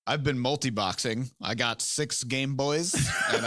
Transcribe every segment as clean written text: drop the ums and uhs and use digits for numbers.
I've been multi-boxing. I got 6 Game Boys, and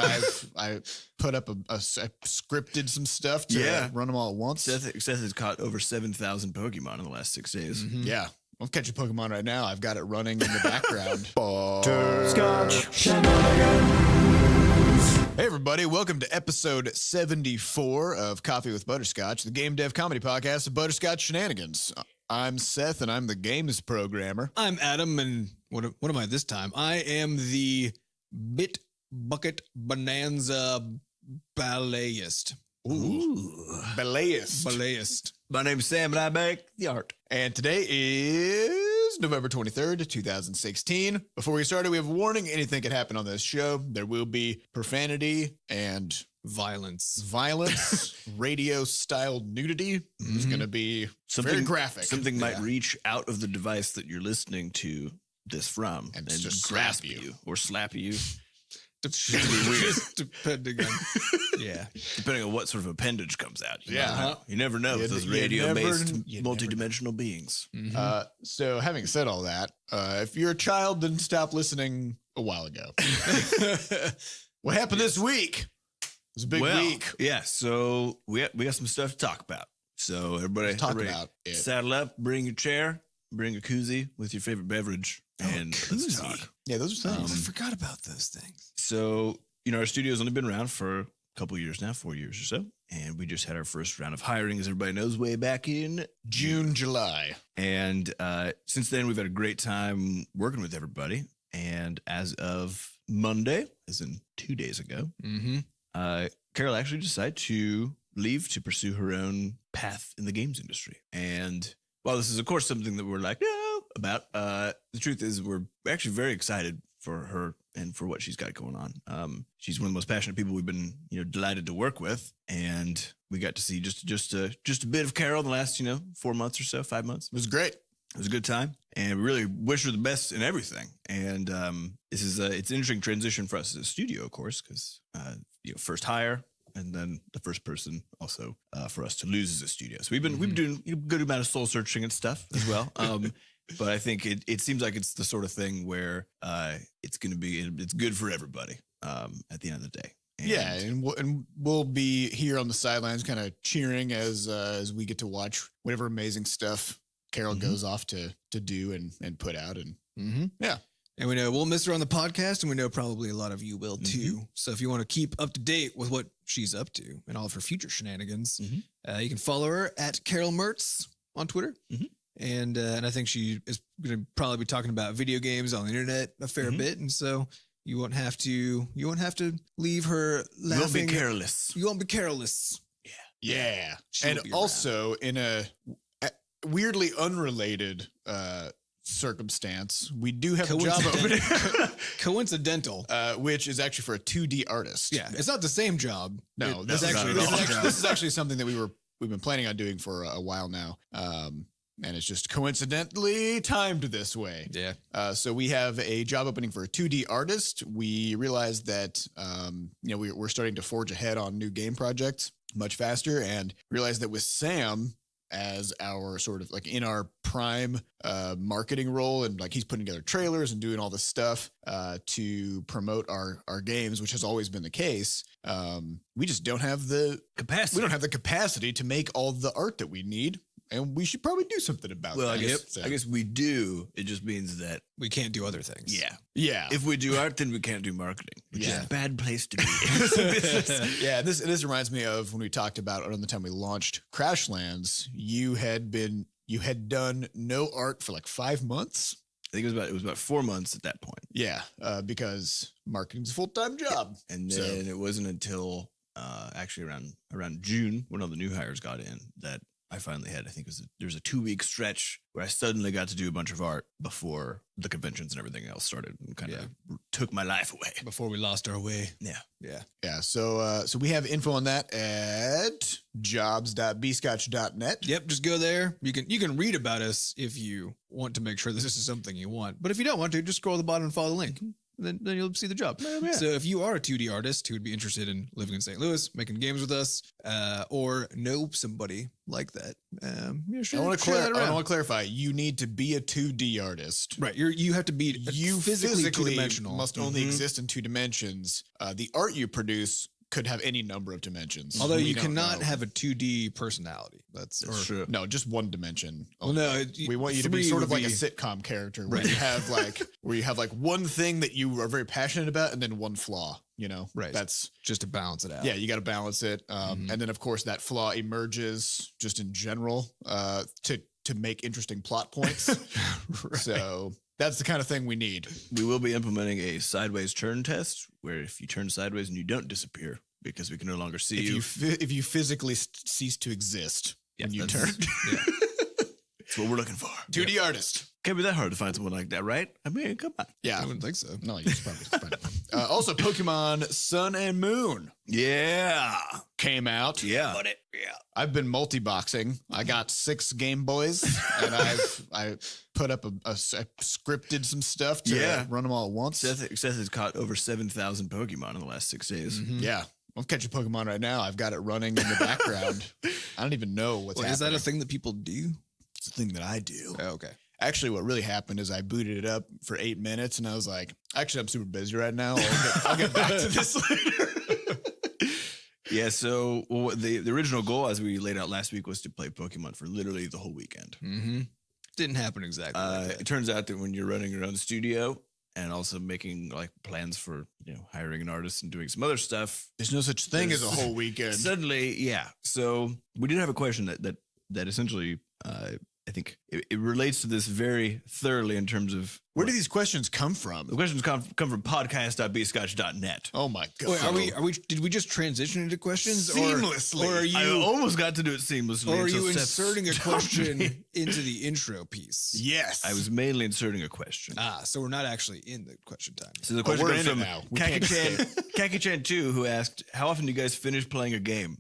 I put up I scripted some stuff to run them all at once. Seth has caught over 7,000 Pokemon in the last 6 days. Mm-hmm. Yeah. I'm catching Pokemon right now. I've got it running in the background. Butterscotch shenanigans. Hey, everybody. Welcome to episode 74 of Coffee with Butterscotch, the game dev comedy podcast of Butterscotch Shenanigans. I'm Seth, and I'm the games programmer. I'm Adam, and what am I this time? I am the Bit Bucket Bonanza Balletist. Ooh. Balletist. My name's Sam, and I make the art. And today is November 23rd, 2016. Before we get started, we have a warning. Anything can happen on this show. There will be profanity and violence, radio-style nudity. It's going to be very graphic. Something might reach out of the device that you're listening to this from and just grasp you or slap you. Depending on, depending on what sort of appendage comes out. You never know with those radio-based multidimensional beings. So having said all that, if you're a child, then stop listening a while ago. What happened this week? It was a big week. Yeah, so we got some stuff to talk about. So everybody saddle up, bring your chair, bring a koozie with your favorite beverage, and let's talk. Yeah, those are things. I forgot about those things. So, our studio's only been around for a couple years now, 4 years or so. And we just had our first round of hiring, as everybody knows, way back in June, July. And since then, we've had a great time working with everybody. And as of Monday, as in 2 days ago, Carol actually decided to leave to pursue her own path in the games industry. And while this is, of course, something that we're like, about, the truth is we're actually very excited for her and for what she's got going on. She's one of the most passionate people we've been, delighted to work with. And we got to see just a bit of Carol in the last, 4 months or so, 5 months. It was great. It was a good time, and we really wish her the best in everything. And this is it's an interesting transition for us as a studio, of course, because first hire, and then the first person also for us to lose as a studio. So we've been doing a good amount of soul searching and stuff as well. But I think it seems like it's the sort of thing where it's good for everybody at the end of the day. And we'll be here on the sidelines, kind of cheering as we get to watch whatever amazing stuff Carol goes off to do and put out. And and we know we'll miss her on the podcast, and we know probably a lot of you will too. So if you want to keep up to date with what she's up to and all of her future shenanigans, you can follow her at Carol Mertz on Twitter. And I think she is going to probably be talking about video games on the internet a fair bit, and so you won't have to leave her laughing. You won't be careless. You won't be careless. Yeah. And also in a weirdly unrelated circumstance, we do have a job opening. Coincidental. Which is actually for a 2D artist. Yeah, it's not the same job. No, this is actually something that we've been planning on doing for a while now. And it's just coincidentally timed this way. Yeah. So we have a job opening for a 2D artist. We realized that, we're starting to forge ahead on new game projects much faster, and realized that with Sam as our sort of like in our prime marketing role, and like he's putting together trailers and doing all this stuff to promote our games, which has always been the case. We just don't have the capacity. We don't have the capacity to make all the art that we need. And we should probably do something about that. Well, I guess we do. It just means that we can't do other things. Yeah. If we do art, then we can't do marketing, which is a bad place to be. This reminds me of when we talked about around the time we launched Crashlands. You had done no art for like 5 months. I think it was about 4 months at that point. Yeah, because marketing's a full-time job. And then it wasn't until actually around June, when all the new hires got in, that I finally had, I think there's a 2-week stretch where I suddenly got to do a bunch of art before the conventions and everything else started, and kind of took my life away. Before we lost our way. Yeah. So we have info on that at jobs.bscotch.net. Yep. Just go there. You can read about us if you want to make sure this is something you want. But if you don't want to, just scroll to the bottom and follow the link. then you'll see the job. Yeah. So if you are a 2D artist who would be interested in living in St. Louis, making games with us, or know somebody like that, I want to clarify. You need to be a 2D artist. Right. You have to be physically two-dimensional. Must only exist in 2 dimensions. The art you produce could have any number of dimensions. Although We you don't cannot know. have a 2D personality. That's true. No, just 1 dimension. Well, no, We want you to be 3 sort of would like a be- sitcom character where you have like one thing that you are very passionate about and then 1 flaw, you know. Right. That's just to balance it out. yeah, you got to balance it. And then of course that flaw emerges just in general to make interesting plot points. So that's the kind of thing we need. We will be implementing a sideways turn test where if you turn sideways and you don't disappear because we can no longer see you. If you physically cease to exist when you turn. That's what we're looking for. 2D artist. Can't be that hard to find someone like that, right? I mean, come on. Yeah. I wouldn't think so. No, it's probably. Also, Pokemon Sun and Moon Yeah. came out. Yeah. I've been multi-boxing. I got 6 Game Boys, and I put up I scripted some stuff to run them all at once. Seth has caught over 7,000 Pokemon in the last 6 days. Yeah. I'm catching Pokemon right now. I've got it running in the background. I don't even know what's happening. Is that a thing that people do? It's a thing that I do. Oh, okay. Actually, what really happened is I booted it up for 8 minutes, and I was like, actually, I'm super busy right now. I'll get back to this later. Yeah, so the original goal, as we laid out last week, was to play Pokemon for literally the whole weekend. Didn't happen exactly like that. It turns out that when you're running your own studio and also making like plans for hiring an artist and doing some other stuff, There's no such thing as a whole weekend. suddenly, yeah. So we did have a question that essentially, I think it relates to this very thoroughly in terms of Where do these questions come from? the questions come from podcast.bscotch.net. Oh my god! Wait, are we? Did we just transition into questions Seamlessly. or are I you? almost got to do it seamlessly. Or are until you Seth inserting a stopped me. question into the intro piece? Yes, I was mainly inserting a question. So we're not actually in the question time. So the But question we're comes in it from now. We can't Kaki-chan 2, who asked, how often do you guys finish playing a game?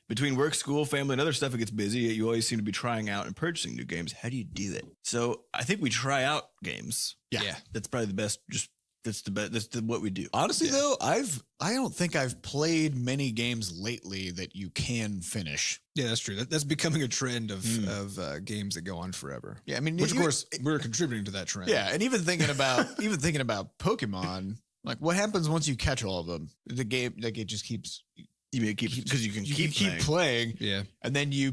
Between work, school, family, and other stuff, it gets busy. You always seem to be trying out and purchasing new games. How do you do that? So I think we try out games. Yeah. That's probably the best. That's the best. That's what we do. Honestly, though, I don't think I've played many games lately that you can finish. Yeah, that's true. That's becoming a trend of games that go on forever. Yeah, I mean, Which of course we're contributing to that trend. Yeah, and even thinking about Pokemon, like what happens once you catch all of them? The game, like it just keeps. You mean because you can keep playing, Yeah. and then you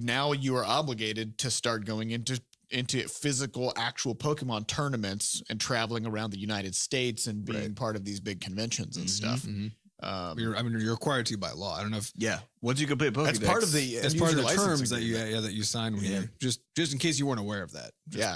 are obligated to start going into physical, actual Pokemon tournaments and traveling around the United States and being part of these big conventions and stuff. You're required to by law. I don't know if Yeah. Once you complete Pokedex. That's part of the that's part of the license terms that agreement. you sign when you just in case you weren't aware of that.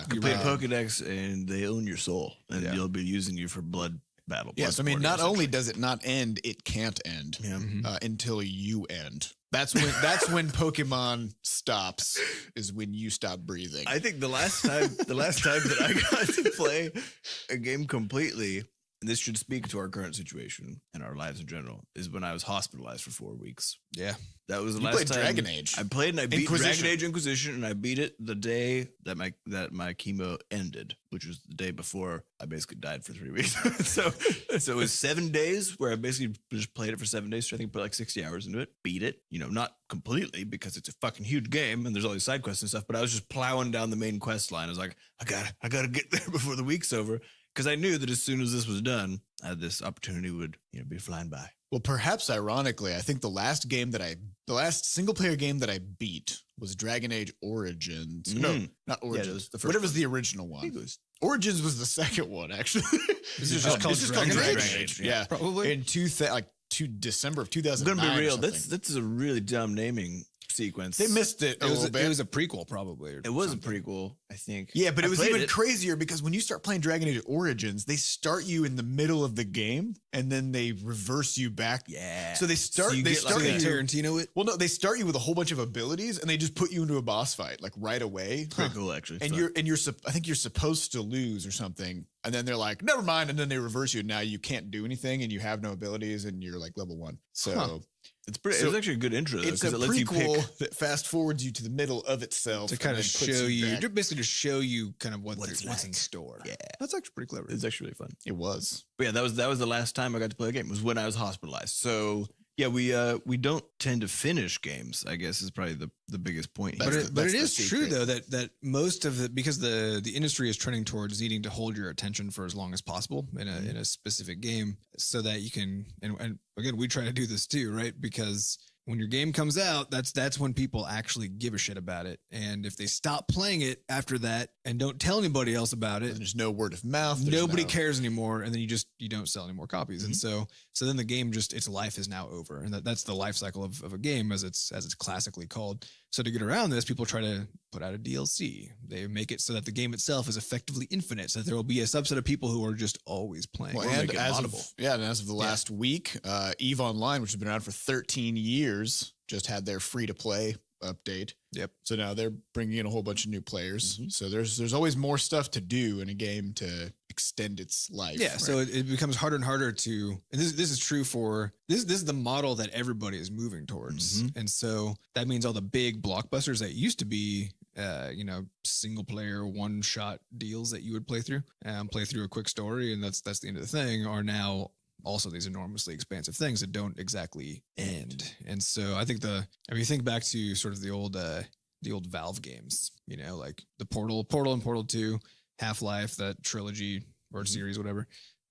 complete Pokedex and they own your soul and Yeah. they'll be using you for blood battle. Yes, I mean, not only does it not end, it can't end Yeah. until you end. That's when Pokemon stops. Is when you stop breathing. I think the last time that I got to play a game completely, and this should speak to our current situation and our lives in general, is when I was hospitalized for 4 weeks. Yeah. That was the You last played time Dragon Age. I played and I beat Inquisition. Dragon Age Inquisition, and I beat it the day that my chemo ended, which was the day before I basically died for 3 weeks. so it was 7 days where I basically just played it for 7 days. So I think put like 60 hours into it, beat it. Not completely because it's a fucking huge game and there's all these side quests and stuff. But I was just plowing down the main quest line. I was like, I gotta get there before the week's over. Because I knew that as soon as this was done, this opportunity would be flying by. Well, perhaps ironically, I think the last single player game that I beat was Dragon Age Origins. No, not Origins. it was the first Whatever was the original one. Origins was the second one, actually. Is it just called Dragon Age? Yeah, Probably. in December of I'm 2009. gonna be real. or something. That's a really dumb naming sequence. They missed it a little bit. It was a prequel, probably. It was a prequel, I think. Yeah, but I it was played even crazier because when you start playing Dragon Age Origins, they start you in the middle of the game and then they reverse you back. Yeah. So they start you get like you. a Tarantino it. Well, no, they start you with a whole bunch of abilities and they just put you into a boss fight like right away. Pretty cool, actually. And I think you're supposed to lose or something. And then they're like, never mind. And then they reverse you. And now you can't do anything and you have no abilities and you're like level 1. So It's pretty. So it's actually a good intro though, It's a because it lets you pick. prequel that fast forwards you to the middle of itself To kind and of then puts show you, back. basically to show you kind of What it's what's in like. store. Yeah, That's actually pretty clever. it's actually really fun. It was. But yeah, that was the last time I got to play a game. Was when I was hospitalized. So yeah, we don't tend to finish games, I guess is probably the biggest point. But here. it is the true secret. though that most of the, because the industry is trending towards needing to hold your attention for as long as possible in a specific game, so that you can, and again, we try to do this too, right? Because when your game comes out, that's when people actually give a shit about it. And if they stop playing it after that and don't tell anybody else about it, And there's no word of mouth. there's nobody no- cares anymore, and then you don't sell any more copies. And so then the game just, its life is now over, and that's the life cycle of a game as it's classically called. So to get around this, people try to put out a DLC. They make it so that the game itself is effectively infinite, so that there will be a subset of people who are just always playing. Well, Or and make it as moddable. of the last week, EVE Online, which has been around for 13 years, just had their free to play update. Yep. So now they're bringing in a whole bunch of new players. Mhm. So there's always more stuff to do in a game to extend its life. Yeah, so right? it becomes harder and harder to, and this is true for this is the model that everybody is moving towards, and so that means all the big blockbusters that used to be, single player one shot deals that you would play through a quick story, and that's the end of the thing, are now also these enormously expansive things that don't exactly end. And so I think you think back to sort of the old Valve games, like the Portal and Portal 2, Half-Life, that trilogy or series, whatever.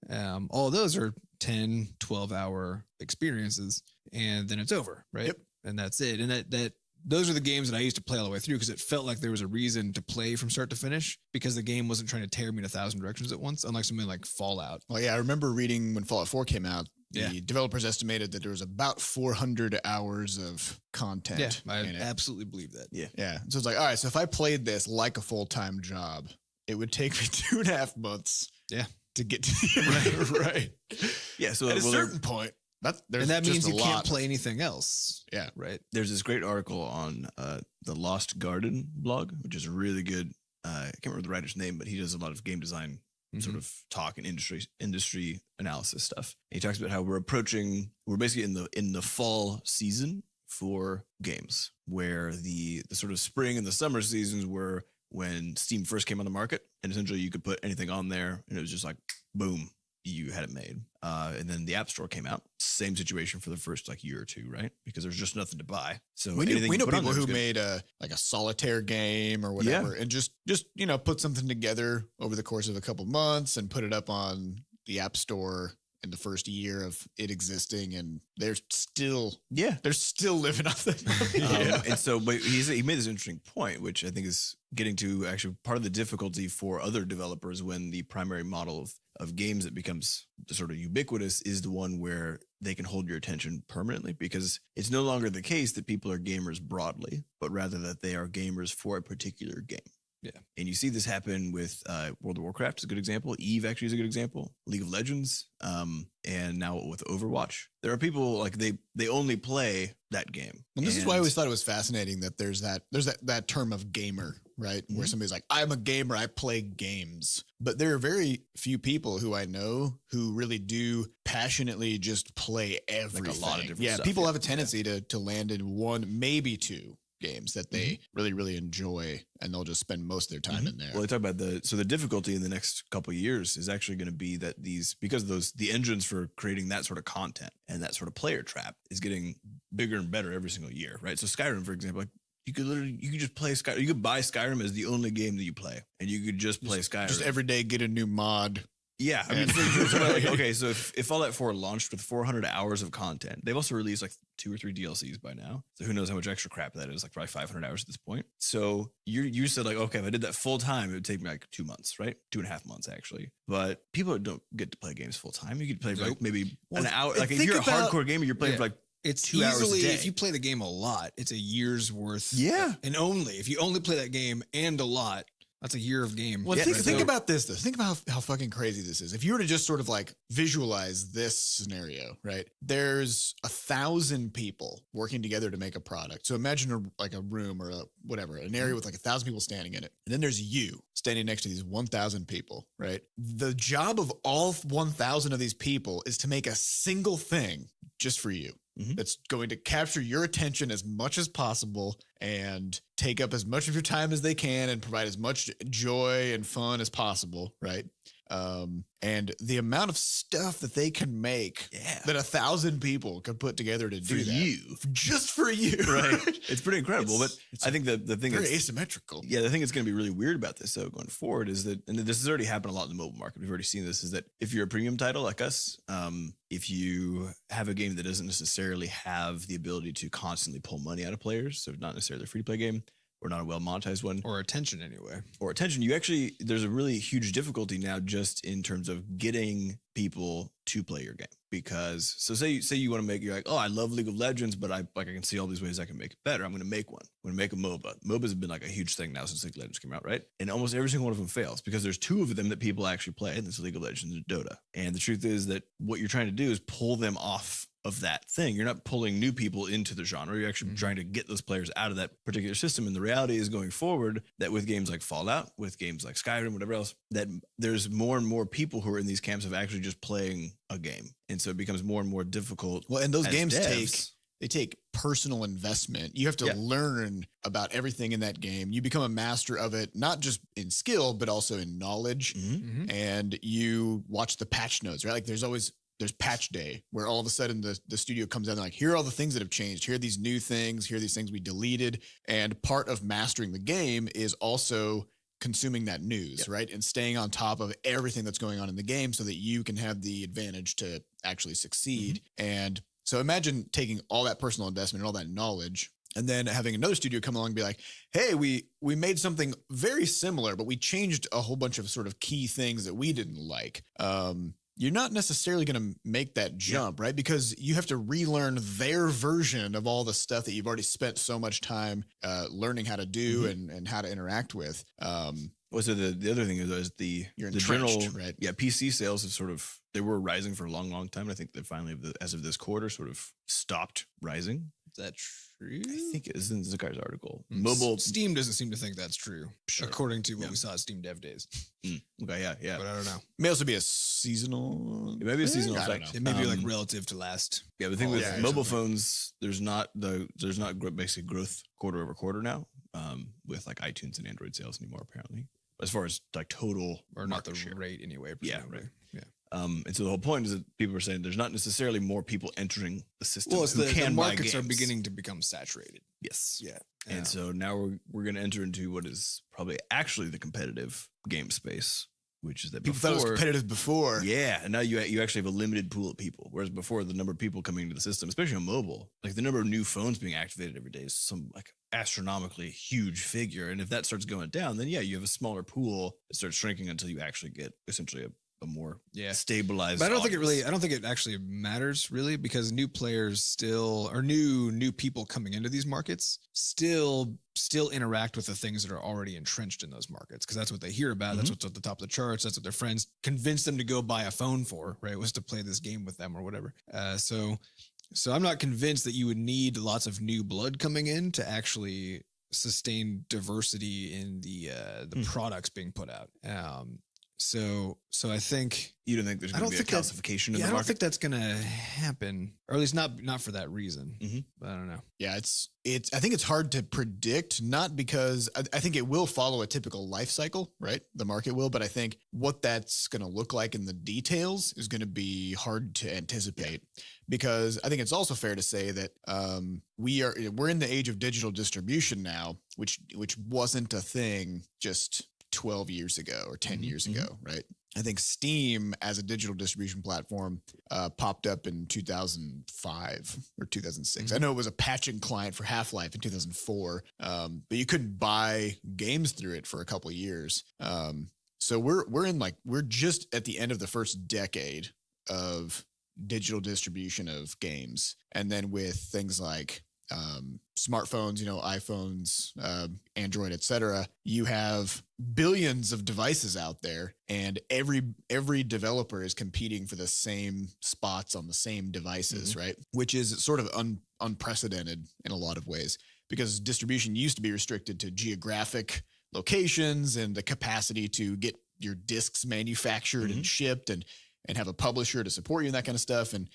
All of those are 10, 12-hour experiences, and then it's over, right? Yep. And that's it. And that those are the games that I used to play all the way through, because it felt like there was a reason to play from start to finish, because the game wasn't trying to tear me in 1,000 directions at once, unlike something like Fallout. Well, yeah, I remember reading when Fallout 4 came out, the Yeah. developers estimated that there was about 400 hours of content I in it. absolutely believe that. Yeah. So it's like, all right, so if I played this like a full-time job, it would take me 2.5 months Yeah. to get to the right. Yeah, so At a well, certain point, there's And that just means a you lot can't of- play anything else. Yeah. Right. there's this great article on the Lost Garden blog, which is a really good. I can't remember the writer's name, but he does a lot of game design sort of talk and industry analysis stuff. And he talks about how we're basically in the fall season for games, where the sort of spring and the summer seasons were when Steam first came on the market, and essentially you could put anything on there, and it was just like boom, you had it made. And then the App Store came out. Same situation for the first year or two, right? Because there's just nothing to buy. So We anything you know put on people there is who good. made a solitaire game or whatever, and just put something together over the course of a couple months and put it up on the App Store in the first year of it existing, and they're still living off that money. And so, but he made this interesting point, which I think is getting to actually part of the difficulty for other developers when the primary model of games that becomes sort of ubiquitous is the one where they can hold your attention permanently, because it's no longer the case that people are gamers broadly, but rather that they are gamers for a particular game. Yeah. And you see this happen with World of Warcraft is a good example. EVE actually is a good example. League of Legends, and now with Overwatch. There are people they only play that game. And this is why I always thought it was fascinating that there's that term of gamer, right? Where somebody's like, I'm a gamer, I play games. But there are very few people who I know who really do passionately just play everything. lot of different yeah, stuff, people yeah. have a tendency to land in one, maybe two games that they really, really enjoy, and they'll just spend most of their time in there. Well, they talk about the difficulty in the next couple of years is actually going to be that because the engines for creating that sort of content and that sort of player trap is getting bigger and better every single year, right? So Skyrim, for example, you could just play Skyrim. You could buy Skyrim as the only game that you play, and you could just play Skyrim. Just every day get a new mod. Yeah, I mean, so if Fallout 4 launched with 400 hours of content, they've also released 2 or 3 DLCs by now. So who knows how much extra crap that is? Probably 500 hours at this point. So you said okay, if I did that full time, it would take me 2 months, right? 2.5 months actually. But people don't get to play games full time. You could play for maybe an hour. If you're a hardcore gamer, you're playing for it's 2 hours a easily, day. if you play the game a lot, it's a year's worth. Yeah. And if you only play that game and a lot, that's a year of game. Well, Yeah, think about this, though. Think about how fucking crazy this is. If you were to just sort of visualize this scenario, right? There's 1,000 people working together to make a product. So imagine a room or an area with 1,000 people standing in it. And then there's you standing next to these 1,000 people, right? The job of all 1,000 of these people is to make a single thing just for you. that's going to capture your attention as much as possible and take up as much of your time as they can and provide as much joy and fun as possible, right? And the amount of stuff that they can make that 1,000 people could put together to do that just for you, right? It's pretty incredible. But I think the thing very that's asymmetrical. Yeah, the thing that's going to be really weird about this though going forward is that, and this has already happened a lot in the mobile market. We've already seen this. Is that if you're a premium title like us, if you have a game that doesn't necessarily have the ability to constantly pull money out of players, so not necessarily a free to play game, or not a well monetized one, Or attention anyway. or attention, you actually, there's a really huge difficulty now just in terms of getting people to play your game. Because so say you want to make, you're like, oh, I love League of Legends, but I can see all these ways I can make it better. I'm going to make one. I'm going to make a MOBA. MOBAs have been like a huge thing now since League of Legends came out, right? And almost every single one of them fails because there's two of them that people actually play, and it's League of Legends and Dota. And the truth is that what you're trying to do is pull them off of that thing. You're not pulling new people into the genre. You're actually trying to get those players out of that particular system. And the reality is going forward that with games like Fallout, with games like Skyrim, whatever else, that there's more and more people who are in these camps of actually just playing a game. And so it becomes more and more difficult. Well, and those games devs. take personal investment. You have to learn about everything in that game. You become a master of it, not just in skill, but also in knowledge. And you watch the patch notes, right? Like there's patch day where all of a sudden the studio comes out and like, here are all the things that have changed. Here are these new things. Here are these things we deleted. And part of mastering the game is also consuming that news, right? And staying on top of everything that's going on in the game so that you can have the advantage to actually succeed. And so imagine taking all that personal investment and all that knowledge and then having another studio come along and be like, hey, we made something very similar, but we changed a whole bunch of sort of key things that we didn't like. You're not necessarily going to make that jump, right? Because you have to relearn their version of all the stuff that you've already spent so much time learning how to do and how to interact with. Well, so the other thing is the general, right? Yeah, PC sales have sort of, they were rising for a long, long time. And I think they finally, as of this quarter, sort of stopped rising. Is that true? I think it is in Zakai's article. Steam doesn't seem to think that's true, according to what we saw at Steam Dev Days. Okay, yeah. But I don't know. It may also be a seasonal. It may be a seasonal effect. It may be like relative to last. Yeah, the thing with mobile phones, there's not basically growth quarter over quarter now with like iTunes and Android sales anymore, apparently. As far as like total or not the share. rate anyway. Yeah, presumably. right. Yeah. And so the whole point is that people are saying there's not necessarily more people entering the system. Well, it's who the can buy markets are games. beginning to become saturated. Yes. Yeah. And so now we're going to enter into what is probably actually the competitive game space, which is that People thought it was competitive before. Yeah, and now you actually have a limited pool of people. Whereas before, the number of people coming into the system, especially on mobile, like the number of new phones being activated every day is some like astronomically huge figure. And if that starts going down, then you have a smaller pool. It starts shrinking until you actually get essentially a more stabilized. But I don't think it actually matters really, because new players still, or new people coming into these markets still interact with the things that are already entrenched in those markets, because that's what they hear about. That's what's at the top of the charts. That's what their friends convinced them to go buy a phone for, right? Was to play this game with them or whatever. So I'm not convinced that you would need lots of new blood coming in to actually sustain diversity in the products being put out. So I think you don't think there's going to be a calcification in the market? I don't think that's going to happen, or at least not for that reason. But I don't know. Yeah, it's. I think it's hard to predict, not because I think it will follow a typical life cycle, right? The market will, but I think what that's going to look like in the details is going to be hard to anticipate, because I think it's also fair to say that we're in the age of digital distribution now, which wasn't a thing just 12 years ago or 10 years ago, right? I think Steam as a digital distribution platform popped up in 2005 or 2006. I know it was a patching client for Half-Life in 2004, but you couldn't buy games through it for a couple of years. So we're just at the end of the first decade of digital distribution of games. And then with things like smartphones, iPhones, Android, etc., you have billions of devices out there, and every developer is competing for the same spots on the same devices, right? Which is sort of unprecedented in a lot of ways, because distribution used to be restricted to geographic locations and the capacity to get your discs manufactured and shipped, and and have a publisher to support you and that kind of stuff. And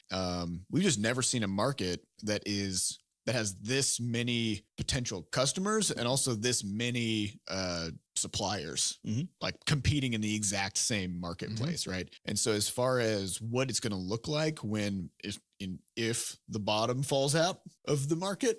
we've just never seen a market that has this many potential customers and also this many suppliers like competing in the exact same marketplace, right? And so as far as what it's going to look like if the bottom falls out of the market,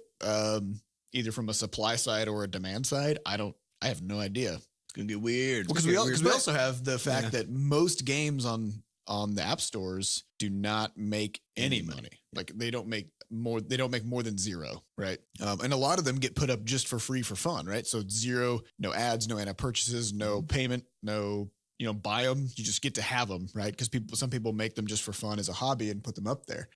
either from a supply side or a demand side, I have no idea. It's gonna get weird. Because we also have the fact that most games on the app stores do not make any money. Like they don't make more than zero, right? And a lot of them get put up just for free for fun, right? So zero, no ads, no in-app purchases, no payment, no, buy them. You just get to have them, right? Because some people make them just for fun as a hobby and put them up there.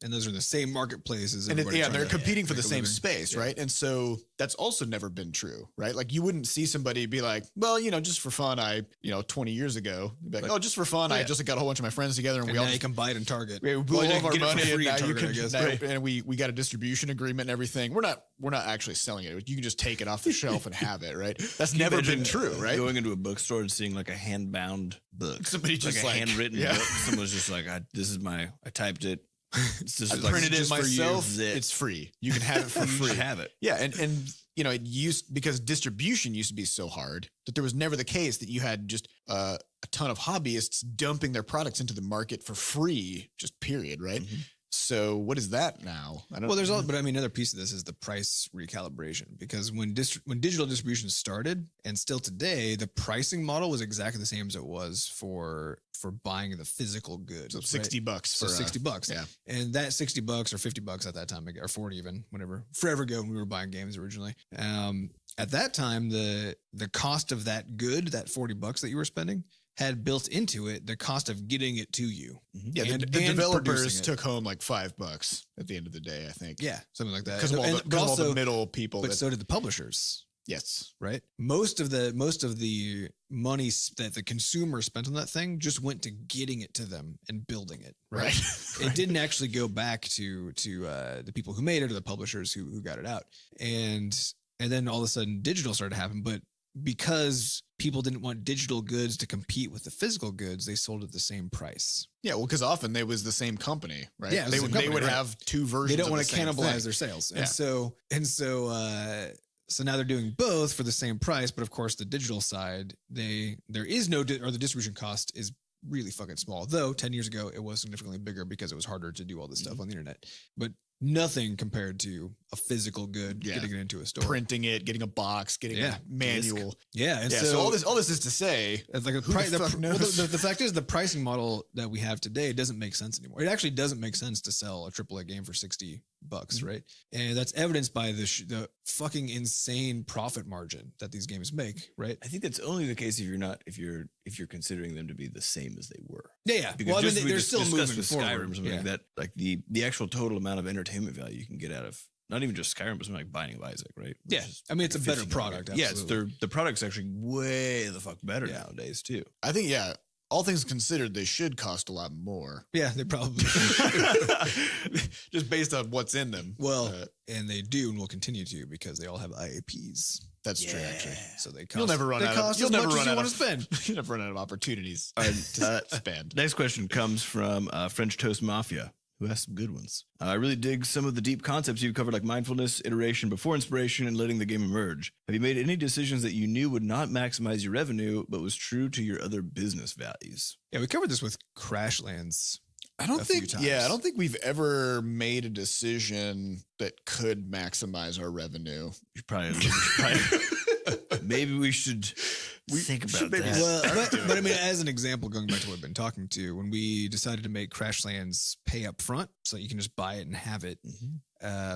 And those are the same marketplaces. And they're competing for the same space, right? And so that's also never been true, right? Like you wouldn't see somebody be like, well, just for fun, 20 years ago, be like, oh, just for fun, I just got a whole bunch of my friends together and we all you can buy it in Target. We all have our money and now you can, right? And we got a distribution agreement and everything. We're not actually selling it. You can just take it off the shelf and have it, right? That's never been true, right? Going into a bookstore and seeing like a hand-bound book, somebody just like a handwritten book. Someone's just like, I typed it. I printed it myself. It's free. You can have it for free. Have it. Yeah, and it used because distribution used to be so hard that there was never the case that you had just a ton of hobbyists dumping their products into the market for free, just period, right? So what is that now? Another piece of this is the price recalibration, because when digital distribution started and still today, the pricing model was exactly the same as it was for buying the physical goods. So $60 for $60. Yeah. And that $60 or $50 at that time, or 40 even, whenever, forever ago when we were buying games originally. At that time, the cost of that good, that $40 that you were spending, had built into it the cost of getting it to you. Yeah, the developers took home like $5 at the end of the day, I think. Yeah, something like that. Because of all the middle people. But so did the publishers. Yes. Right. Most of the money that the consumer spent on that thing just went to getting it to them and building it. Right. It didn't actually go back to the people who made it or the publishers who got it out. And then all of a sudden digital started to happen, but because people didn't want digital goods to compete with the physical goods, they sold at the same price. Yeah, well, because often they was the same company, right? Yeah, they would have two versions. They don't want to cannibalize their sales, and so now they're doing both for the same price. But of course, the digital side, the distribution cost is really fucking small. Though 10 years ago, it was significantly bigger because it was harder to do all this stuff on the internet. But nothing compared to a physical good getting it into a store, printing it, getting a box, getting a manual. And so all this is to say, like the fact is the pricing model that we have today doesn't make sense anymore. It actually doesn't make sense to sell a AAA game for $60, right? And that's evidenced by the fucking insane profit margin that these games make, right? I think that's only the case if you're considering them to be the same as they were. Yeah. Because they're still moving with forward. Skyrim, something like that. Like the actual total amount of entertainment value you can get out of not even just Skyrim, but something like Binding of Isaac, right? Yeah. I mean, it's a better product. Absolutely. Yeah, the product's actually way the fuck better nowadays too. I think, all things considered, they should cost a lot more. Yeah, they probably just based on what's in them. Well, and they do and will continue to because they all have IAPs. That's true, actually. So they cost. You'll never run out of. You'll never run out of spend. You'll never run out of opportunities to spend. Next question comes from French Toast Mafia, who has some good ones. I really dig some of the deep concepts you've covered, like mindfulness, iteration before inspiration, and letting the game emerge. Have you made any decisions that you knew would not maximize your revenue, but was true to your other business values? Yeah, we covered this with Crashlands. I don't think we've ever made a decision that could maximize our revenue. Maybe we should think about that. Well, but I mean, as an example, going back to what I've been talking to, when we decided to make Crashlands pay up front so that you can just buy it and have it.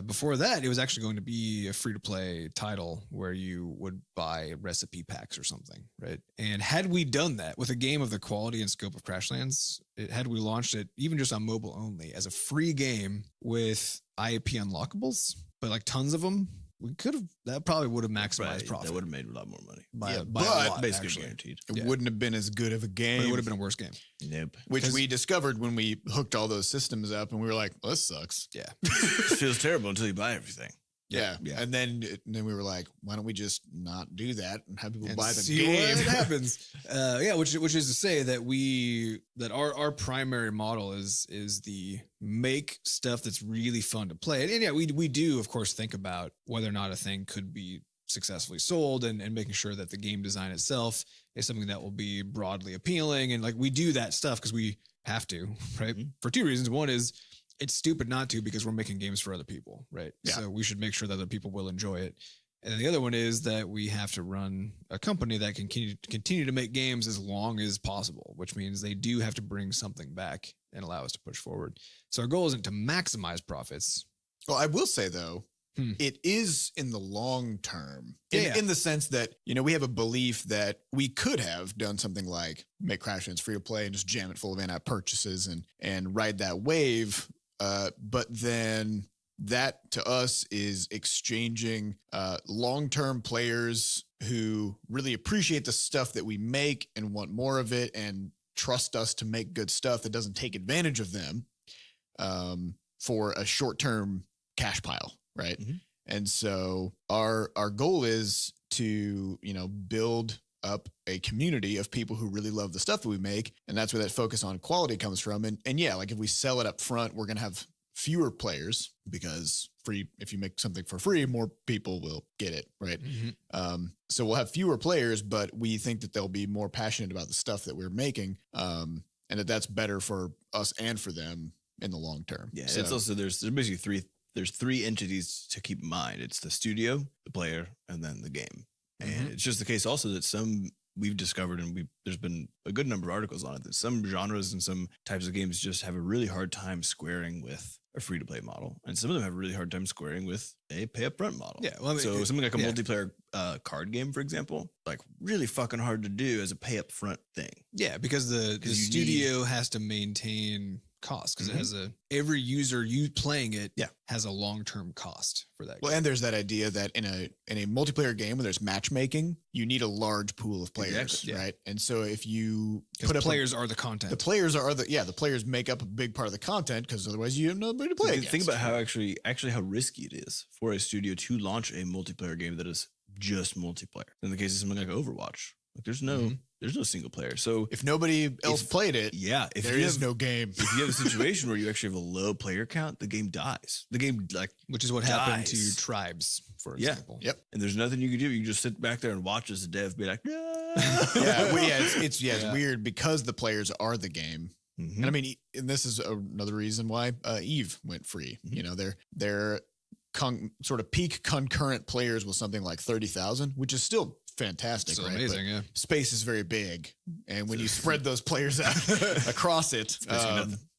Before that, it was actually going to be a free-to-play title where you would buy recipe packs or something, right? And had we done that with a game of the quality and scope of Crashlands, had we launched it even just on mobile only as a free game with IAP unlockables, but like tons of them, we could have. That probably would have maximized profit. That would have made a lot more money. By a but lot, basically actually. guaranteed. It wouldn't have been as good of a game. But it would have been a worse game. Nope. Which we discovered when we hooked all those systems up, and we were like, well, this sucks. Yeah. It feels terrible until you buy everything. Yeah. Yeah. And then we were like, why don't we just not do that and have people And buy the see game? what happens. Which is to say that our primary model is the make stuff that's really fun to play. And yeah, we do of course think about whether or not a thing could be successfully sold and making sure that the game design itself is something that will be broadly appealing. And like we do that stuff because we have to, right? Mhm. For two reasons. One is it's stupid not to because we're making games for other people, right? Yeah. So we should make sure that other people will enjoy it. And then the other one is that we have to run a company that can continue to make games as long as possible, which means they do have to bring something back and allow us to push forward. So our goal isn't to maximize profits. Well, I will say though, it is in the long term, in the sense that, we have a belief that we could have done something like make Crashlands free to play and just jam it full of in-app purchases and ride that wave. But then that to us is exchanging long-term players who really appreciate the stuff that we make and want more of it and trust us to make good stuff that doesn't take advantage of them for a short-term cash pile. Right. Mhm. And so our goal is to, build up a community of people who really love the stuff that we make. And that's where that focus on quality comes from. And yeah, like if we sell it up front, we're going to have fewer players because if you make something for free, more people will get it. Right. Mm-hmm. So we'll have fewer players, but we think that they'll be more passionate about the stuff that we're making. And that's better for us and for them in the long term. Yeah. So, It's also, there's basically three entities to keep in mind. It's the studio, the player, and then the game. And it's just the case also that some we've discovered, and there's been a good number of articles on it, that some genres and some types of games just have a really hard time squaring with a free-to-play model. And some of them have a really hard time squaring with a pay-up-front model. Yeah. Well, I mean, so something like a multiplayer card game, for example, like really fucking hard to do as a pay-up-front thing. Yeah, because the studio has to maintain cost because it has every user playing it has a long-term cost for that. Well, game. and there's that idea that in a multiplayer game where there's matchmaking, you need a large pool of players, right? And so if you put up players are the content. the players make up a big part of the content because otherwise you have nobody to play against. Think about how actually how risky it is for a studio to launch a multiplayer game that is just multiplayer. In the case of something like Overwatch, like there's no single player. So if nobody else played it, if there is no game. If you have a situation where you actually have a low player count, the game dies. The game which is what happened to Tribes, for example. Yep. And there's nothing you can do. You can just sit back there and watch as the dev be like, it's weird because the players are the game. Mhm. And I mean, and this is another reason why Eve went free. They're sort of peak concurrent players with something like 30,000, which is still fantastic. So right? amazing, But space is very big. And when you spread those players out across it,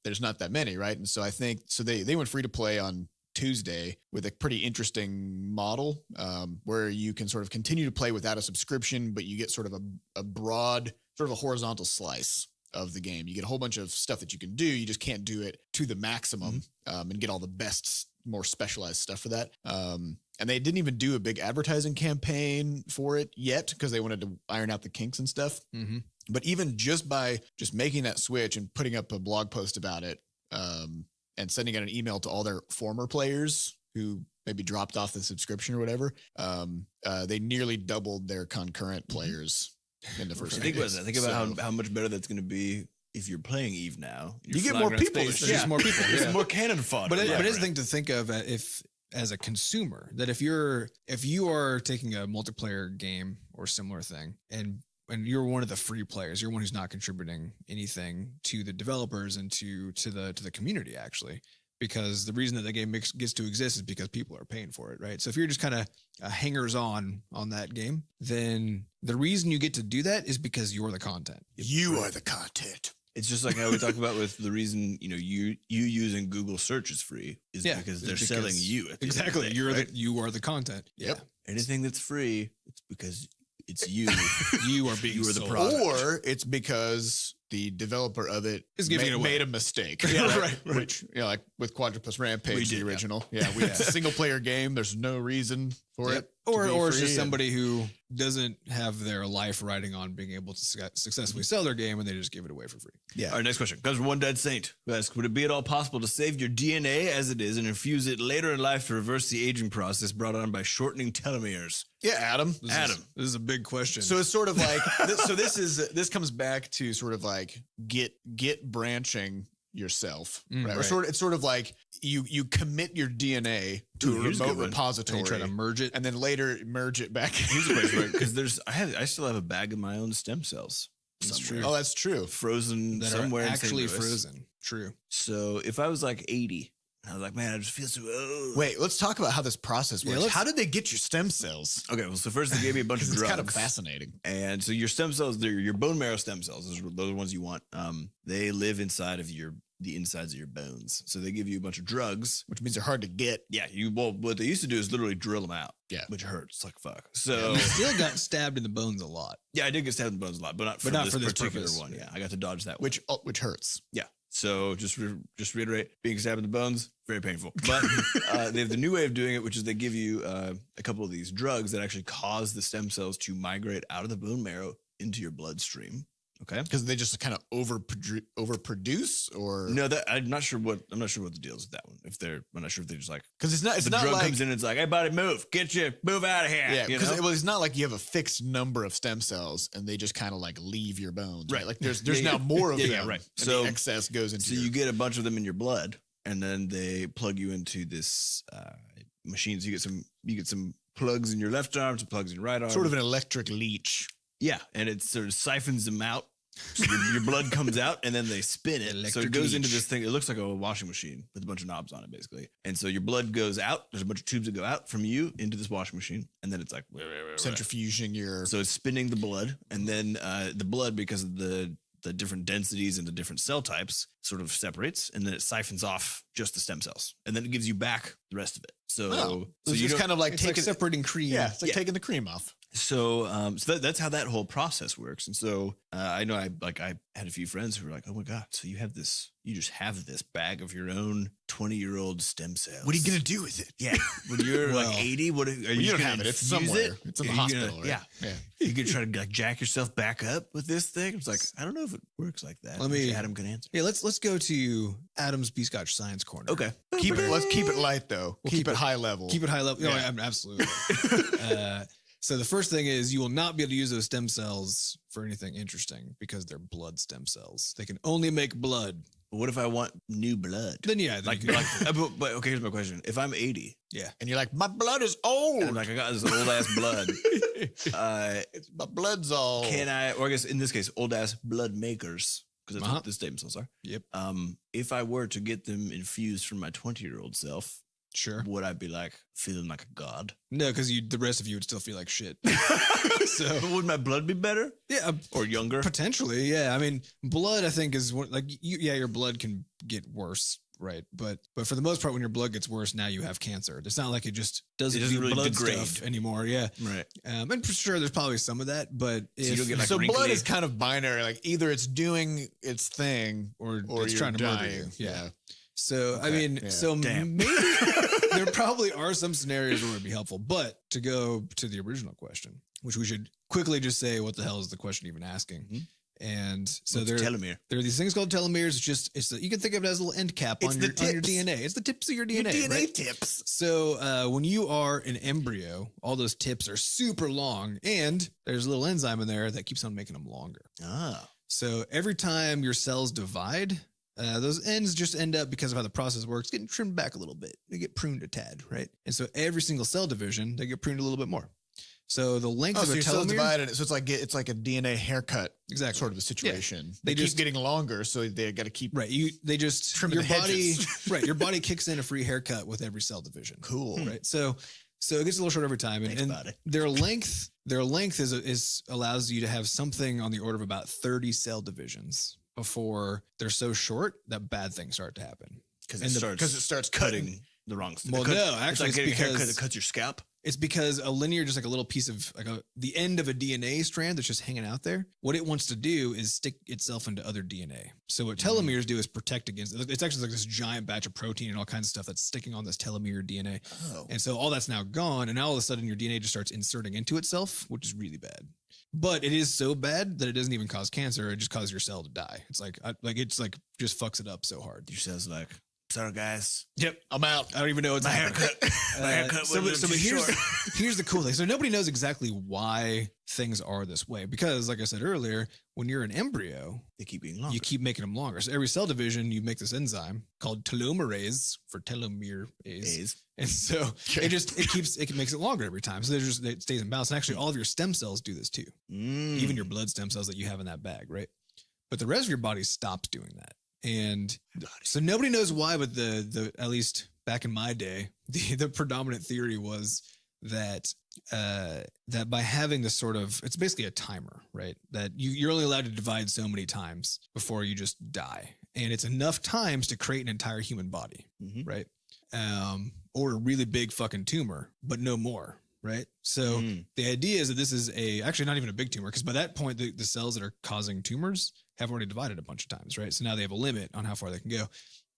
there's not that many, right? And so I think, they went free to play on Tuesday with a pretty interesting model where you can sort of continue to play without a subscription, but you get sort of a broad, sort of a horizontal slice of the game. You get a whole bunch of stuff that you can do. You just can't do it to the maximum and get all the best, more specialized stuff for that. And they didn't even do a big advertising campaign for it yet because they wanted to iron out the kinks and stuff. Mm-hmm. But even just by just making that switch and putting up a blog post about it and sending out an email to all their former players who maybe dropped off the subscription or whatever, they nearly doubled their concurrent players in the first. Think about that. Think about how much better that's going to be if you're playing Eve now. You get more people. There's more people. There's more cannon fodder. But it's a thing to think of if as a consumer that if you are taking a multiplayer game or similar thing and you're one of the free players, you're one who's not contributing anything to the developers and to the community actually, because the reason that the game gets to exist is because people are paying for it, right? So if you're just kind of hangers on that game, then the reason you get to do that is because you're the content. You are the content. It's just like how we talk about with the reason, you using Google search is free is because they're selling you. At the end of the day, You are the content. Yep. Anything that's free, it's because it's you. You are being You are the sold. product. Or it's because the developer of it Is giving it away. made a mistake. Right. Which, like with Quadrupus Rampage, We did, the original. It's a single player game. There's no reason for it. Or it's just free somebody who doesn't have their life riding on being able to successfully sell their game and they just give it away for free. Yeah. All right, next question comes from One Dead Saint, who asks, would it be at all possible to save your DNA as it is and infuse it later in life to reverse the aging process brought on by shortening telomeres? Yeah, Adam. This is a big question. So it's sort of like this comes back to sort of like get branching yourself, right? Or it's sort of like you commit your DNA to a remote repository, and you try to merge it, and then later merge it back. Here's the question, right? Because I still have a bag of my own stem cells. That's somewhere. true. Oh, that's true. Frozen that somewhere are in actually St. Louis. frozen. True. So if I was like 80, I was like, man, I just feel so. Wait, let's talk about how this process works. Yeah, how did they get your stem cells? Okay, well, so first they gave me a bunch of It's drugs. kind of fascinating. And so your stem cells, they're your bone marrow stem cells. Those are the ones you want. They live inside of the insides of your bones. So they give you a bunch of drugs, Which means they're hard to get. Yeah, what they used to do is literally drill them out. Yeah. Which hurts like fuck. So You still got stabbed in the bones a lot. yeah, I did get stabbed in the bones a lot, but not for this particular one. Yeah, I got to dodge that one. Which hurts. Yeah. So just reiterate, being stabbed in the bones, very painful. But they have the new way of doing it, which is they give you a couple of these drugs that actually cause the stem cells to migrate out of the bone marrow into your bloodstream. Okay. Because they just kind of overproduce, or No, I'm not sure what the deal is with that one. I'm not sure if they're just like, because it's the not drug like comes in and it's like, hey buddy, move out of here. yeah, you because know? it's not like you have a fixed number of stem cells and they just kind of like leave your bones, right? Right. Like there's Yeah, now more of yeah, them, yeah, right. And So- the excess goes into. So you get a bunch of them in your blood, and then they plug you into this machine. So you get some plugs in your left arm, some plugs in your right arm. sort of an electric leech. Yeah, and it sort of siphons them out. So your blood comes out, and then they spin it. So Electric it goes into leech. this thing. It looks like a washing machine with a bunch of knobs on it, basically. And so your blood goes out. There's a bunch of tubes that go out from you into this washing machine, and then it's like Centrifuging your. So it's spinning the blood, and then the blood, because of the different densities and the different cell types, sort of separates, and then it siphons off just the stem cells, and then it gives you back the rest of it. So, So you it's don't- kind of like It's taking. like separating cream. yeah, it's like Yeah. taking the cream off. So, that's how that whole process works. And so, I know I had a few friends who were like, "Oh my god, so you just have this bag of your own 20-year-old stem cells. What are you gonna do with it? Yeah, when you're Well, like 80, what are you You don't gonna have it. It's infuse somewhere. it? It's in the Are you hospital. gonna- right? Yeah, Yeah. you could try to like jack yourself back up with this thing. It's like, I don't know if it works like that. Let me- Adam can answer. Yeah, let's go to Adam's Butterscotch Science Corner. Okay. Let's keep it light though. We'll keep keep it it- high level. Keep it high level. Yeah. No, absolutely. So the first thing is you will not be able to use those stem cells for anything interesting because they're blood stem cells. They can only make blood. But what if I want new blood? Then yeah, then Like, you can- but okay, here's my question. If I'm 80 yeah. and you're like, my blood is old. and like I got this old ass blood, My blood's all. can I, or I guess in this case, old ass blood makers, because that's Uh-huh. what the stem cells are. Yep. If I were to get them infused from my 20-year-old self, Sure. would I be like feeling like a god? No, because the rest of you would still feel like shit. So would my blood be better Yeah, or younger? potentially. Yeah, I mean, blood. I think is one, like your blood can get worse, right? But for the most part, when your blood gets worse, now you have cancer. It's not like it just doesn't, doesn't do really blood degrade. stuff anymore. Yeah, Right. and for sure, there's probably some of that, but So you don't get, like, So blood wrinkly- is kind of binary. Like either it's doing its thing or it's you're trying to murder dying. you. Yeah. So I Okay, mean, yeah. so Damn. maybe there probably are some scenarios where it'd be helpful. But to go to the original question, which we should quickly just say, what the hell is the question even asking? Mhm. And so What's there telomere. are these things called telomeres. You can think of it as a little end cap It's on the your tips. DNA. It's the tips of your DNA. Your DNA right? tips. So when you are an embryo, all those tips are super long, and there's a little enzyme in there that keeps on making them longer. Ah. So every time your cells divide, those ends just end up, because of how the process works, getting trimmed back a little bit. They get pruned a tad, right? And so every single cell division, they get pruned a little bit more. So the length Oh, of so a your cells telomere, divided. So it's like a DNA haircut exactly, sort of a situation. They They keep just- getting longer, so they got to keep. right? They just Trimming your the body, hedges. right? Your body kicks in a free haircut with every cell division, Cool. right? So it gets a little short every time, and, Thanks, and buddy. their length is allows you to have something on the order of about 30 cell divisions before they're so short that bad things start to happen. Because And it the- starts cutting the wrong stuff. Well, no, actually, it's like it's getting a haircut because- that cuts your scalp. It's because a linear, just like a little piece of like the end of a DNA strand that's just hanging out there. What it wants to do is stick itself into other DNA. So what telomeres do is protect against it. It's actually like this giant batch of protein and all kinds of stuff that's sticking on this telomere DNA. Oh. And so all that's now gone. And now all of a sudden your DNA just starts inserting into itself, which is really bad. But it is so bad that it doesn't even cause cancer. It just causes your cell to die. It's like just fucks it up so hard. Your cell's like, sorry guys. Yep. I'm out. I don't even know what's My happening. haircut. My haircut So was but too short. here's the cool thing. So nobody knows exactly why things are this way because, like I said earlier, when you're an embryo, They keep being longer. you keep making them longer. So every cell division, you make this enzyme called telomerase for telomere ase. And so it makes it longer every time. So it stays in balance. And actually, all of your stem cells do this too. Even your blood stem cells that you have in that bag, right? But the rest of your body stops doing that. And so nobody knows why, but the at least back in my day, the predominant theory was that that by having this sort of, it's basically a timer, right? That you're only allowed to divide so many times before you just die. And it's enough times to create an entire human body, right? Or a really big fucking tumor, but no more. Right. So the idea is that this is actually not even a big tumor, because by that point, the cells that are causing tumors have already divided a bunch of times. Right. So now they have a limit on how far they can go.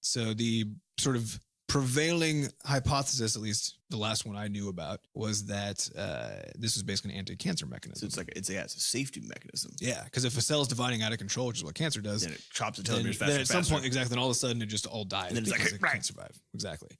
So the sort of prevailing hypothesis, at least the last one I knew about, was that this was basically an anti-cancer mechanism. So it's a safety mechanism. Yeah. Because if a cell is dividing out of control, which is what cancer does, Then it chops the then, telomeres faster. then at some point, exactly, then all of a sudden it just all dies. And then it's like, because it right. can't survive. Exactly.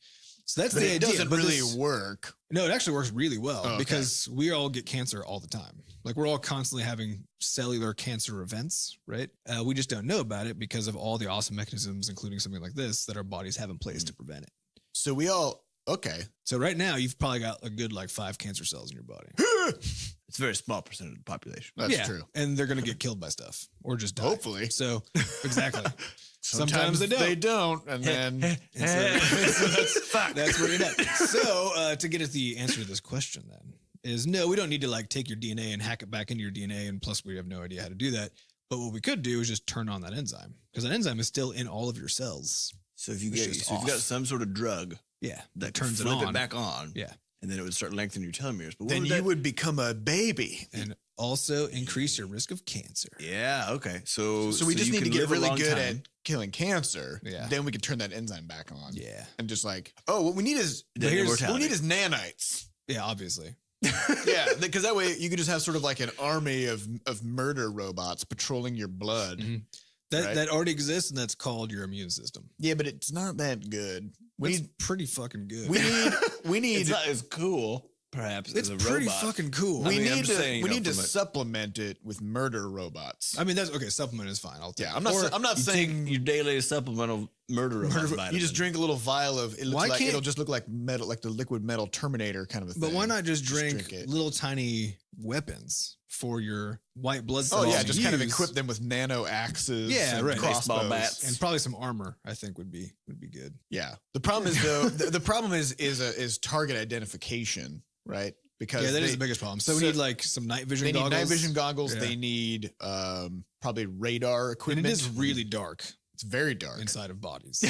So that's But the it idea. doesn't but really this- work. No, it actually works really well Oh, okay. because we all get cancer all the time. Like we're all constantly having cellular cancer events, right? We just don't know about it because of all the awesome mechanisms, including something like this, that our bodies have in place to prevent it. So we all, okay. So right now, you've probably got a good 5 cancer cells in your body. It's a very small percentage of the population. That's true. And they're going to get killed by stuff or just die. Hopefully. So exactly. Sometimes they don't. And then And so that's where you're at. So to get at the answer to this question then is no, we don't need to take your DNA and hack it back into your DNA. And plus we have no idea how to do that. But what we could do is just turn on that enzyme because that enzyme is still in all of your cells. So if you It's get, just so if you've got off. some sort of drug Yeah. that turns it flip on. it back on, Yeah. and then it would start lengthening your telomeres. But what then would you that- would become a baby. And also increase your risk of cancer. Yeah. Okay. So So we just you need to can get live a really long good time. at killing cancer. Yeah. Then we can turn that enzyme back on. Yeah. And just what we need is Then what we immortality. need is nanites. Yeah, obviously. Yeah, because that way you could just have sort of like an army of murder robots patrolling your blood. Mhm. That Right. that already exists, and that's called your immune system. Yeah, but it's not that good. We It's need pretty fucking good. we need It's not as cool, perhaps, It's as a pretty robot. fucking cool. we I mean, I'm need just to saying, we you know, need to from a- supplement it with murder robots. I mean, that's okay. Supplement is fine. I'll take Yeah, it. I'm not Or I'm not You saying take your daily supplemental murder robot vitamin. you just drink a little vial of it looks Why like can't- it'll just look like metal, like the liquid metal Terminator kind of a thing. But why not just Just drink, drink it. little tiny weapons for your white blood Oh cells? yeah, to just kind of use? equip them with nano axes. Yeah, and right. Baseball crossbows. bats. and probably some armor. I think would be good. Yeah. The problem is though, the problem is target identification, right? Because Yeah, that is they- the biggest problem. So we need some night vision. They need goggles. night vision goggles. Yeah. They need probably radar and equipment. it is really dark it's very dark. inside of bodies.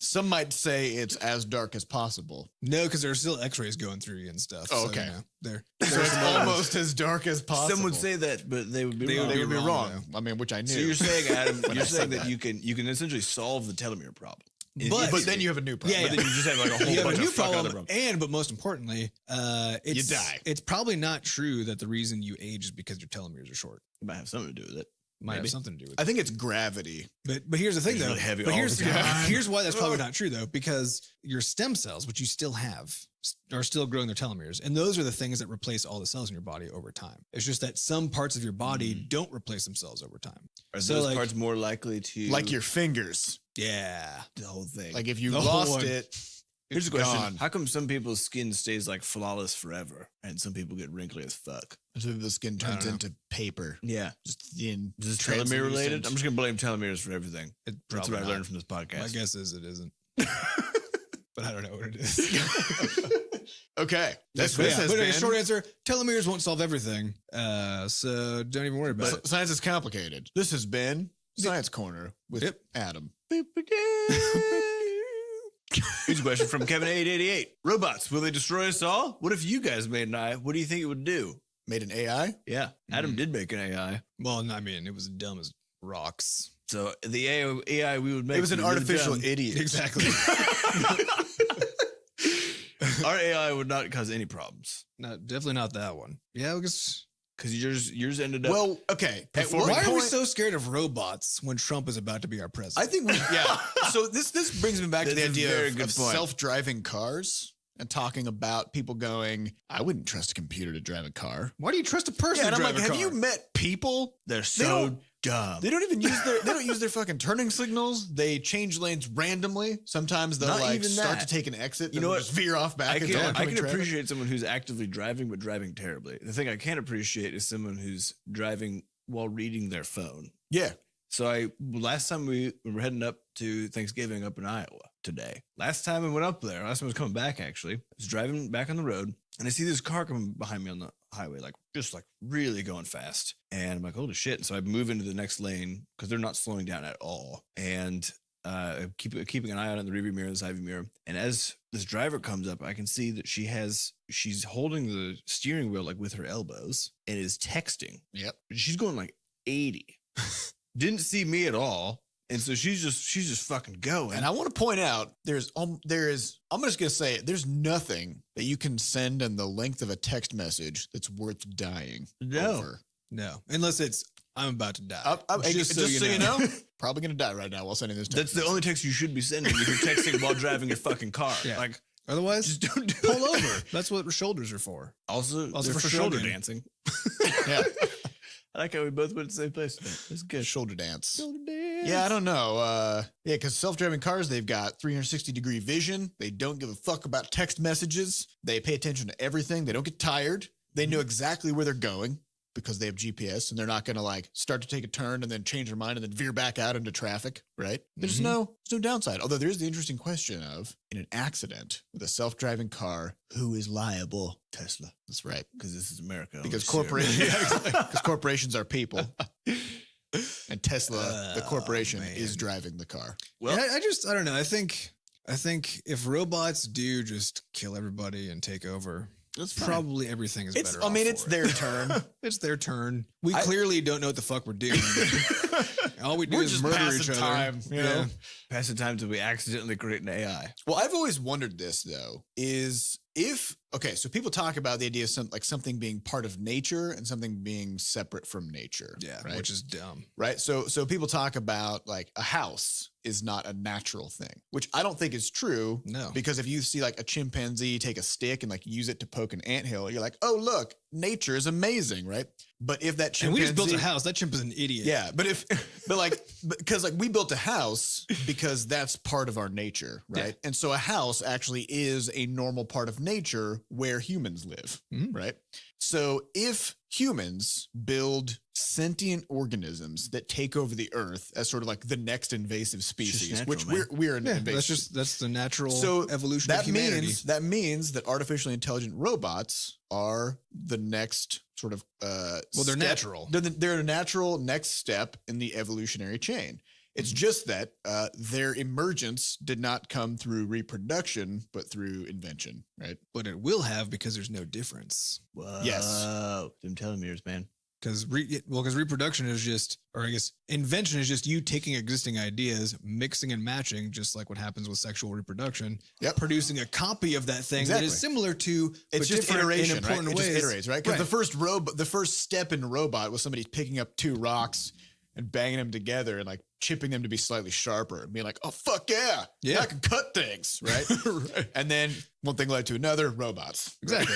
Some might say it's as dark as possible. No, because there's still X-rays going through you and stuff. Oh, so, okay. They're So it's almost as dark as possible. Some would say that, but they would be They wrong. would they would be wrong, wrong. I mean, which I knew. So you're saying, Adam, When I you're said saying that, that. you can essentially solve the telomere problem. But- but then you have a new problem. Yeah, But then you just have like a whole you have bunch a new of fuck other problem, problems. but most importantly, it's, die. It's probably not true that the reason you age is because your telomeres are short. It might have something to do with it. Might Maybe. have something to do with I it. think it's gravity. But here's the thing, It's though. really heavy But all here's, the time. here's why that's probably not true, though, because your stem cells, which you still have, are still growing their telomeres, and those are the things that replace all the cells in your body over time. It's just that some parts of your body don't replace themselves over time. Are So, those like- parts more likely to Like your fingers. Yeah. the whole thing? Like if you The whole lost one. it, here's a it's question: gone. how come some people's skin stays like flawless forever, and some people get wrinkly as fuck? So the skin I don't turns know. into paper. Yeah, Just thin. is this telomere translucent. related? I'm just gonna blame telomeres for everything. It That's probably what I not. learned from this podcast. My guess is it isn't. But I don't know what it is. Okay. This But has but been, short answer, telomeres won't solve everything. So don't even worry about it. Science is complicated. This has been Science Corner with Yep. Adam. Here's a question from Kevin888. Robots, will they destroy us all? What if you guys made an AI? What do you think it would do? Made an AI? Yeah, Adam did make an AI. Well, I mean, it was dumb as rocks. So the AI we would make. It was an artificial idiot. Exactly. Our AI would not cause any problems. Definitely not that one. Yeah, because yours ended up. Well, okay. why are we so scared of robots when Trump is about to be our president? I think So this brings me back to the That's a idea very of good point. self-driving cars and talking about people going, I wouldn't trust a computer to drive a car. Why do you trust a person Yeah, to and I'm drive like, a car? have you met people? They're They so don't- dumb. They don't even use their fucking turning signals. They change lanes randomly. Sometimes they'll Not like even start that. to take an exit. You and know they'll what? just veer off back. I into can oncoming traffic. appreciate someone who's actively driving, but driving terribly. The thing I can't appreciate is someone who's driving while reading their phone. Yeah. So last time we were heading up to Thanksgiving up in Iowa today. Last time I went up there, last time I was coming back actually, I was driving back on the road and I see this car coming behind me on the highway, just really going fast. And I'm like, holy shit. And so I move into the next lane because they're not slowing down at all. And keeping an eye on it in the rearview mirror, the side view mirror. And as this driver comes up, I can see that she's holding the steering wheel with her elbows and is texting. Yep. She's going 80. Didn't see me at all. And so she's just fucking going. And I want to point out I'm just going to say there's nothing that you can send in the length of a text message that's worth dying over. No, unless it's I'm about to die. Just so you know, probably going to die right now while sending this text. That's the only text you should be sending if you're texting while driving your fucking car. Yeah. Otherwise, just don't do pull it. over. That's what shoulders are for. Also Also for for shoulder shrugging. dancing. Yeah. I like how we both went to the same place. That's good. Shoulder dance. Shoulder dance. Yeah, I don't know. Because self-driving cars, they've got 360-degree vision. They don't give a fuck about text messages. They pay attention to everything. They don't get tired. They know exactly where they're going because they have GPS, and they're not going to start to take a turn and then change their mind and then veer back out into traffic, right? There's no downside. Although there is the interesting question of, in an accident with a self-driving car, who is liable? Tesla. That's right. Because this is America. Because corporations. because corporations are people. And Tesla, the corporation, man. is driving the car. Well, Yeah, I don't know. I think if robots do just kill everybody and take over, That's fine. probably everything is better. It's their turn. It's their turn. We clearly don't know what the fuck we're doing. All we do We're is just murder passing each other. time, you know? pass the time until we accidentally create an AI. Well, I've always wondered this though, so people talk about the idea of something being part of nature and something being separate from nature. Yeah, Right. which is dumb. Right. So people talk about a house is not a natural thing, which I don't think is true. No. Because if you see a chimpanzee take a stick and use it to poke an anthill, you're like, oh, look, nature is amazing. Right. But if that And we chimpanzee. just built a house. That chimp is an idiot. Yeah. Because we built a house because that's part of our nature. Right. Yeah. And so a house actually is a normal part of nature where humans live. Mhm. Right. So if humans build sentient organisms that take over the earth as sort of the next invasive species, natural, which man. we're an Yeah, invasive. that's the natural So evolution that of humanity. means that artificially intelligent robots are the next sort of Well, they're step- natural. They're a natural next step in the evolutionary chain. It's just that their emergence did not come through reproduction, but through invention, right? But it will have because there's no difference. Whoa. Yes. Them telomeres, man. Because reproduction is just, or I guess invention is just you taking existing ideas, mixing and matching, just like what happens with sexual reproduction. Yep. Producing a copy of that thing Exactly. that is similar to, It's but just different iteration, in right? important It ways. just iterates, right? Because the first step in robot was somebody picking up two rocks and banging them together and chipping them to be slightly sharper and being like, oh, fuck yeah. Yeah. I can cut things, right? Right. And then one thing led to another, robots. Exactly.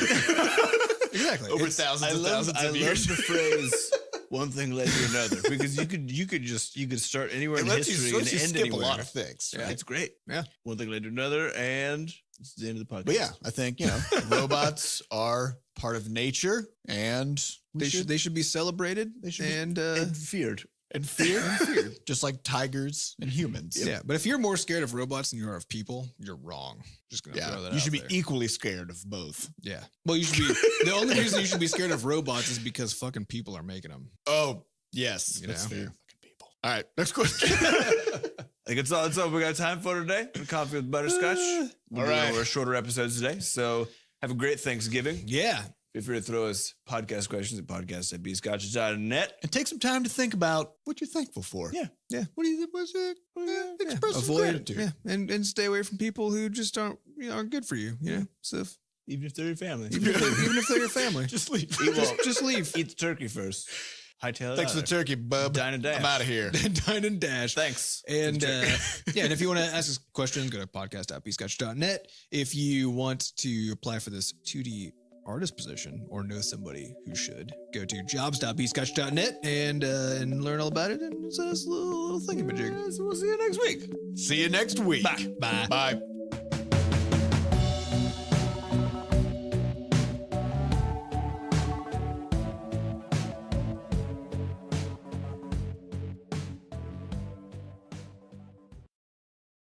Exactly. Over It's- thousands I and love thousands of years. the phrase one thing led to another because you could start anywhere It in lets history you, and lets you end skip anywhere. a lot of things, right? It's great. Yeah. One thing led to another, and it's the end of the podcast. But yeah, I think, robots are part of nature and they should be celebrated. They should be- and feared. and feared, just like tigers and humans. yeah. But if you're more scared of robots than you are of people, you're wrong. Just gonna throw Yeah. that You out should be there. equally scared of both. Yeah. Well, you should be. The only reason you should be scared of robots is because fucking people are making them. Oh, yes. You That's know? fair. Fucking people. All right. Next question. I think that's all we got time for today. Coffee with Butterscotch. We're doing our shorter episodes today. So have a great Thanksgiving. Yeah. Feel free to throw us podcast questions at podcast@bscotch.net. And take some time to think about what you're thankful for. Yeah. Yeah. What do you express some Avoid gratitude. Yeah. And stay away from people who just aren't good for you. You know. So Even if they're your family. even if they're your family, Just leave. just leave. Eat the turkey first. Hightail it Thanks out for the there. turkey, bub. Dine and dash. I'm out of here. Dine and dash. Thanks. And and if you want to ask us questions, go to podcast.bscotch.net. If you want to apply for this 2D artist position or know somebody who should, go to jobs.bscotch.net and learn all about it and send us a little thingamajig. So we'll see you next week. See you next week. Bye. Bye. Bye.